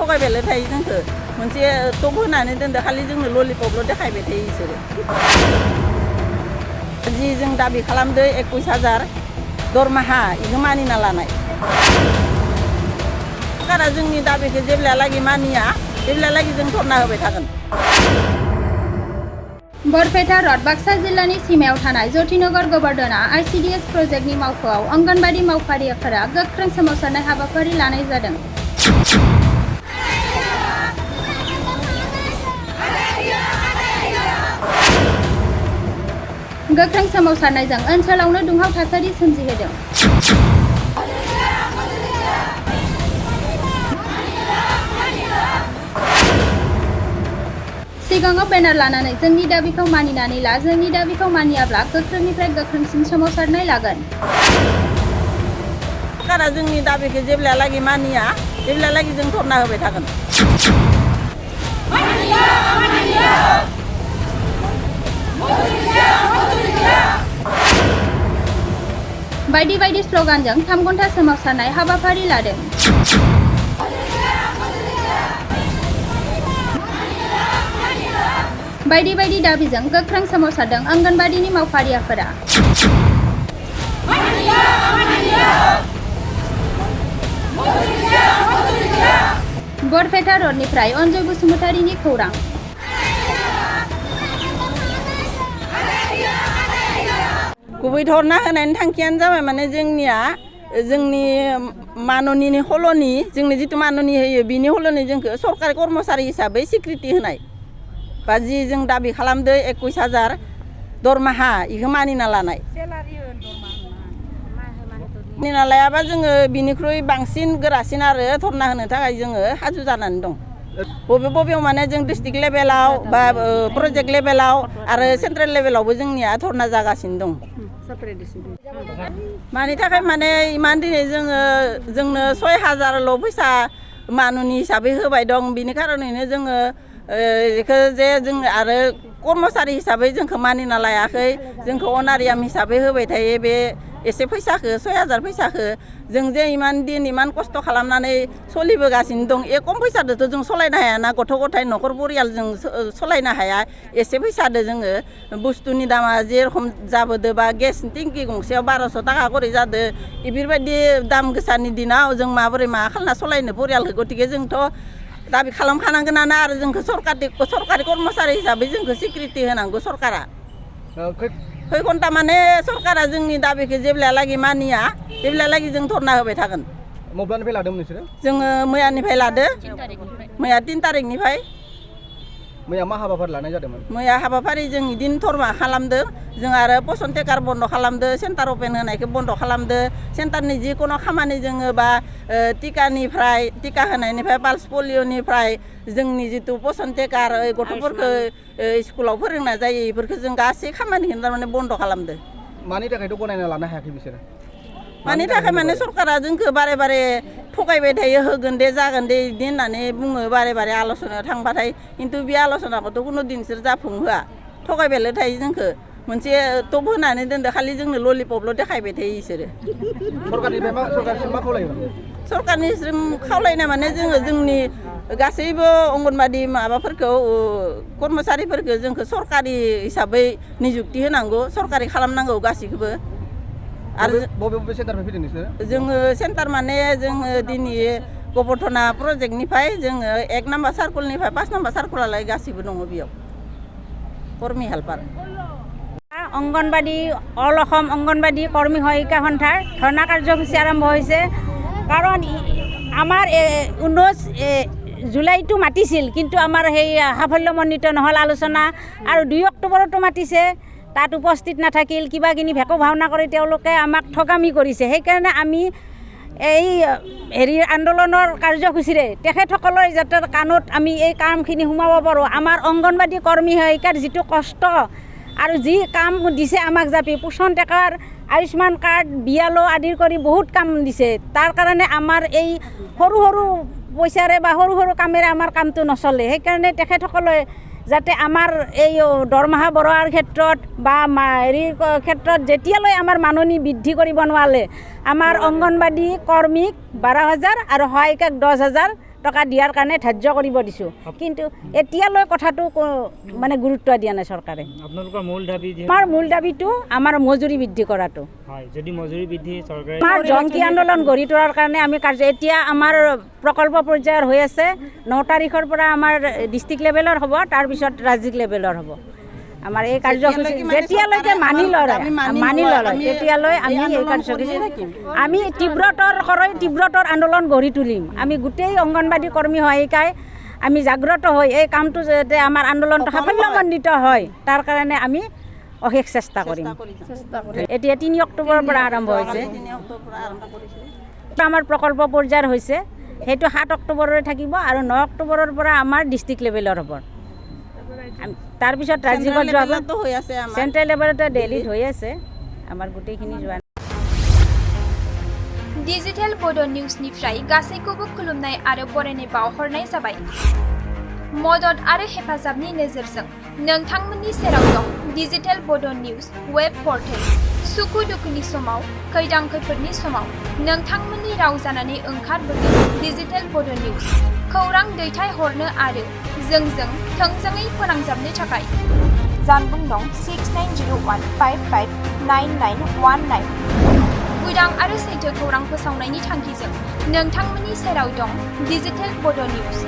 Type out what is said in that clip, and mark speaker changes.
Speaker 1: थगायबायल' थायो जोंखो मोनसे टप होनानै दोनदो खालि जोंनो ललिपपल' देखायबाय थायो बिसोरो जि जों दाबि खालामदो 21,000 दरमाहा इखो मानिना लानाय सरकारा जोंनि दाबिखौ जेब्लालागि मानिया जेब्लालागि जों धरना होबाय थागोन।
Speaker 2: बरपेटा रड बाक्सा जिल्लानि सीमायाव थानाय ज्योतिनगर गोबर्धना ICDS प्रजेक्टनि मावख'आव अंगनबाड़ी मावफारियाफोरा गोख्रों सोमावसारनाय हाबाफारि लानाय जादों। गोख्रों सोमावसारनायजों ओनसोलावनो दुंहाव थासारि सोमजिहोदों। सिगाङाव बेनार लानानै जोंनि दाबिखौ मानिनानै ला, जोंनि दाबिखौ मानियाब्ला गोख्रोंनिफ्राय गोख्रोंसिन सोमावसारनाय लागोन।
Speaker 1: सरकारा जोंनि दाबिखौ जेब्लालागि मानिया जेब्लालागि जों धरना होबाय थागोन।
Speaker 2: बायदि बायदि स्ल'गानजों 3 घन्टा सोमावसारनाय हाबाफारि लादों। बायदि बायदि दाबिजों गोख्रों सोमावसारदों अंगनबाड़ीनि मावफारियाफोरा। बरपेटा रडनिफ्राय अनजय बसुमतारीनि खौरां।
Speaker 1: गुबै धरना होनायनि थांखियानो जाबाय माने जोंनिया जोंनि माननीनि हल'नि जोंनो जितु माननी होयो बिनि हल'नि जोंखौ सरकारि कर्मचारि हिसाबै स्वीकृति होनाय बा जि जों दाबि खालामदो 21,000 दरमाहा इखौ मानिना लानाय मानिना लायाबा जोङो बिनिख्रुइ बांसिन गोरासिन आरो धरना होनो थाखाय जोङो हाजु जानानै दं। बबेयाव माने जों डिस्ट्रिक्ट लेभेलाव बा प्रजेक्ट लेभेलाव आरो सेन्ट्रेल लेभेलावबो जोंनिया धरना जागासिनो दं। मानि थाखाय माने इमान दिनै जोंनो 6,000ल' फैसा माननी हिसाबै होबाय दं बिनि खारनैनो जोङो बेखौ जे जों आरो कर्मचारि हिसाबै जोंखौ मानिना लायाखै जोंखौ अनारियाम हिसाबै होबाय थायो बे एसे फैसाखौ 6,000 फैसाखौ जों जे इमान दिन इमान खस्थ' खालामनानै सोलिबोगासिनो दं ए खम फैसादोथ' जों सलायनो हायाना गथ' गथाय न'खर परियाल जों सलायनो हाया एसे फैसादो जोङो बुस्थुनि दामा जेरखम जाबोदो बा गेस टेंकि गंसेयाव 1200 थाखा करि जादो बेफोरबायदि दाम गोसानि दिनाव जों माबोरै मा खालामना सलायनो परियालखौ गतिके जोंथ' दाबि खालामखानांगोनानो आरो जोंखौ सरकारि कर्मचारि हिसाबै जोंखौ स्वीकृति होनांगौ सरकारा। खै घन्टा माने सरकारा जोंनि दाबिखौ जेब्लालागि मानिया जेब्लालागि जों धरना होबाय थागोन।
Speaker 3: माब्लानिफ्राय लादोंमोन नोंसोरो?
Speaker 1: जोङो मैयानिफ्राय लादो। मैया 3 तारिखनिफ्राय।
Speaker 3: मैया मा हाबाफारि लानाय जादोंमोन? मैया
Speaker 1: हाबाफारि जों इदिनो धर्मा खालामदों जों आरो पसन टेकार बन्द खालामदो सेन्टार अपेन होनायखौ बन्द खालामदो सेन्टारनि जिखुनु खामानि जोङो बा टिका होनायनिफ्राय पाल्स पलिअनिफ्राय जोंनि जितु पसन टेकार गथ'फोरखौ स्कुलाव फोरोंना जायो बेफोरखौ जों गासै खामानिखौनो थारमाने बन्द खालामदो।
Speaker 3: मानि थाखायथ' गनायना लानो हायाखै बिसोरो?
Speaker 1: मानि थाखाय माने सरकारा जोंखौ बारे बारे थगायबाय थायो होगोन दे जागोन दे बिदि होननानै बुङो बारे बारे आल'सनायाव थांबाथाय खिन्थु बे आल'सनाखौथ' कुनु दिन बिसोर जाफुंहोआ थगायबायल' थायो जोंखौ मोनसे टप होनानै दोनदो खालि जोंनो ललिपपल' देखायबाय थायो बिसोरो।
Speaker 3: सरकारनिसिम मा खावलायो?
Speaker 1: सरकारनिसिम खावलायनाय माने जोङो जोंनि गासैबो अंगनबादि माबाफोरखौ कर्मचारिफोरखौ जोंखौ सरकारि हिसाबै निजुक्ति होनांगौ सरकारि खालामनांगौ गासैखौबो। आरो
Speaker 3: बबे सेन्टारनिफ्राय फैदों नोंसोरो?
Speaker 1: जोङो सेन्टार माने जोङो दिनै गोबर्धना प्रजेक्टनिफ्राय जोङो 1 नाम्बार सार्कलनिफ्राय 5 नाम्बार सार्कलालाय गासैबो दङ बेयाव कर्मी हेल्पार।
Speaker 4: অংগনবাড়ী অল অসম অংগনবাড়ী কৰ্মী সহায়িকা সন্থাৰ ধৰ্ণা কাৰ্যসূচী আৰম্ভ হৈছে কাৰণ আমাৰ 19 জুলাইটো মাতিছিল কিন্তু আমাৰ সেই সাফল্যমণ্ডিত নহ'ল আলোচনা আৰু 2 অক্টোবৰতো মাতিছে তাত উপস্থিত নাথাকিল কিবা কিনি ভেকো ভাওনা কৰি তেওঁলোকে আমাক ঠগামি কৰিছে সেইকাৰণে আমি এই আন্দোলনৰ কাৰ্যসূচীৰে তেখেতসকলৰ যাতে কাণত আমি এই কামখিনি সোমাব পাৰোঁ আমাৰ অংগনবাড়ী কৰ্মী সহায়িকাৰ যিটো কষ্ট আৰু যি কাম দিছে আমাক জাপি পোষণ টেকাৰ আয়ুষ্মান কাৰ্ড বিয়ালো আদিৰ কৰি বহুত কাম দিছে তাৰ কাৰণে আমাৰ এই সৰু সৰু পইচাৰে বা সৰু সৰু কামেৰে আমাৰ কামটো নচলে সেইকাৰণে তেখেতসকলে যাতে আমাৰ এই দৰমহা বঢ়োৱাৰ ক্ষেত্ৰত বা হেৰিৰ ক্ষেত্ৰত যেতিয়ালৈ আমাৰ মাননি বৃদ্ধি কৰিব নোৱাৰে আমাৰ অংগনবাড়ী কৰ্মীক 12,000 আৰু সহায়িকাক 10,000 টকা দিয়াৰ কাৰণে ধাৰ্য কৰিব দিছোঁ কিন্তু এতিয়ালৈ কথাটো মানে গুৰুত্ব দিয়া নাই চৰকাৰে
Speaker 5: আপোনালোকৰ মূল দাবী
Speaker 4: আমাৰ মূল দাবীটো আমাৰ মজুৰি বৃদ্ধি কৰাটো
Speaker 5: হয় যদি মজুৰি বৃদ্ধি চৰকাৰে
Speaker 4: আমাৰ জংকী আন্দোলন গঢ়ি তোলাৰ কাৰণে আমি এতিয়া আমাৰ প্ৰকল্প পৰ্যায়ৰ হৈ আছে 9 তাৰিখৰ পৰা আমাৰ ডিষ্ট্ৰিক্ট লেভেলৰ হ'ব তাৰপিছত ৰাজ্যিক লেভেলৰ হ'ব আমাৰ এই কাৰ্যসূচী যেতিয়ালৈকে মানি লয় তেতিয়ালৈ আমি এই কাৰ্যসূচী আমি তীব্ৰতৰ আন্দোলন গঢ়ি তুলিম আমি গোটেই অংগনবাদী কৰ্মী সহায়িকাই আমি জাগ্ৰত হৈ এই কামটো যাতে আমাৰ আন্দোলনটো সাফল্যমণ্ডিত হয় তাৰ কাৰণে আমি অশেষ চেষ্টা কৰিম এতিয়া 3 অক্টোবৰৰ পৰা আৰম্ভ হৈছে আমাৰ প্ৰকল্প পৰ্যায়ৰ হৈছে সেইটো 7 অক্টোবৰলৈ থাকিব আৰু 9 অক্টোবৰৰ পৰা আমাৰ ডিষ্ট্ৰিক্ট লেভেলৰ হ'ব তাৰপিছত ৰাজ্যিকত যোৱা চেণ্ট্ৰেল লেভেলতে দিল্লীত হৈ আছে আমাৰ গোটেইখিনি যোৱা
Speaker 2: डिजिटेल बड' निउसनिफ्राय गासैखौबो खुलुमनाय आरो बरायनाय बावहरनाय जाबाय मदद आरो हेफाजाबनि नोजोरजों नोंथांमोननि सेराव दं डिजिटेल बड' निउस वेब पर्टेल सुखु दुखुनि समाव खैदां खैफोदनि समाव नोंथांमोननि राव जानानै ओंखारबोदों डिजिटेल बड' निउस खौरां दैथायहरनो आरो जोंजों थोंजोङै फोनांजाबनो थाखाय जानबुं दं 6901559919 उदां आरो सैथो खौरां फोसावनायनि थांखिजों नोंथांमोननि सेराव दं डिजिटेल बड' निउस